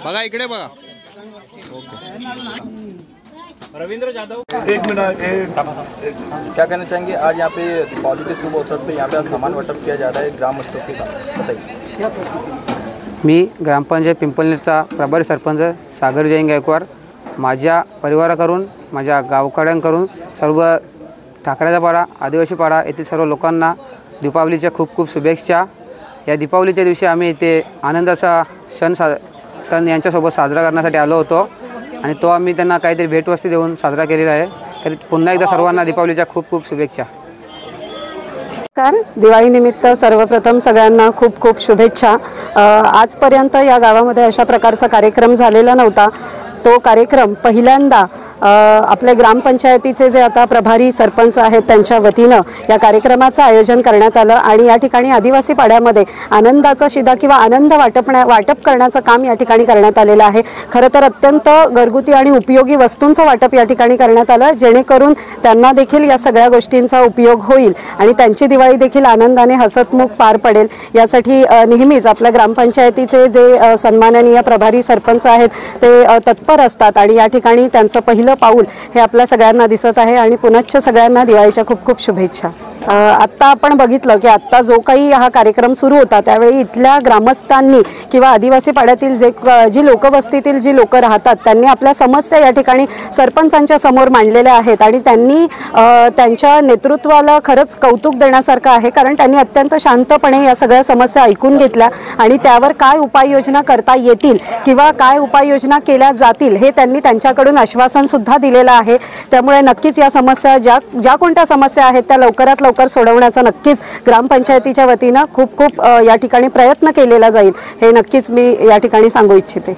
बघा इकडे बघा। रविंद्र जाधव, एक मिनट। क्या कहना चाहेंगे आज यहाँ पे दीपावली के शुभ अवसर पे यहाँ पे सामान वाटप किया जा रहा है ग्रामस्थों के का, बताइए। मी ग्रामपंचायत पिंपळनेरचा प्रभारी सरपंच सागर जैन गायकवाड, माझ्या परिवाराकडून माझ्या गावकड्यांकडून सर्व ठाकरेचा पाडा आदिवासी पाडा येथील सर्व लोकांना दीपावलीच्या खूप खूप शुभेच्छा। या दीपावलीच्या दिवशी आम्ही इथे आनंदाचा सण यांच्यासोबत साजरा करण्यासाठी आलो होतो आणि तो आम्ही त्यांना काहीतरी भेटवस्तू देऊन साजरा केलेला आहे। तर पुन्हा एकदा सर्वांना दीपावलीच्या खूप खूप शुभेच्छा। दिवाळीनिमित्त सर्वप्रथम सगळ्यांना खूप खूप शुभेच्छा। आजपर्यंत या गावामध्ये अशा प्रकारचा कार्यक्रम झालेला नव्हता। तो कार्यक्रम पहिल्यांदा आपल्या ग्रामपंचायतीचे जे आता प्रभारी सरपंच आहेत त्यांच्या वतीनं या कार्यक्रमाचं आयोजन करण्यात आलं आणि या ठिकाणी आदिवासी पाड्यामध्ये आनंदाचा शिदा किंवा आनंद वाटप करण्याचं काम या ठिकाणी करण्यात आलेलं आहे। खरं तर अत्यंत घरगुती आणि उपयोगी वस्तूंचं वाटप या ठिकाणी करण्यात आलं, जेणेकरून त्यांना देखील या सगळ्या गोष्टींचा उपयोग होईल आणि त्यांची दिवाळी देखील आनंदाने हसतमुख पार पडेल। यासाठी नेहमीच आपल्या ग्रामपंचायतीचे जे सन्माननीय प्रभारी सरपंच आहेत ते तत्पर असतात आणि या ठिकाणी त्यांचं पहिलं पाऊल हे आपल्या सगळ्यांना दिसत आहे आणि पुनश्च सगळ्यांना दिवाळीच्या खूप खूप शुभेच्छा। आत्ता आपण बघितलं की आत्ता जो काही हा कार्यक्रम सुरू होता त्यावेळी इथल्या ग्रामस्थांनी किंवा आदिवासी पाड्यातील जी लोकवस्तीतील जी लोक राहतात त्यांनी आपल्या समस्या या ठिकाणी सरपंचांच्या समोर मांडलेल्या आहेत आणि त्यांनी त्यांच्या नेतृत्वाला खरंच कौतुक देण्यासारखं आहे, कारण त्यांनी अत्यंत शांतपणे या सगळ्या समस्या ऐकून घेतल्या आणि त्यावर काय उपाययोजना करता येतील किंवा काय उपाययोजना केल्या जातील हे त्यांनी त्यांच्याकडून आश्वासन सुद्धा दिलेलं आहे। त्यामुळे नक्कीच या समस्या ज्या कोणत्या समस्या आहेत त्या लवकरात लवकर सोडवण्याचा नक्कीच ग्रामपंचायतीच्या वतीनं खूप खूप या ठिकाणी प्रयत्न केलेला जाईल, हे नक्कीच मी या ठिकाणी सांगू इच्छिते।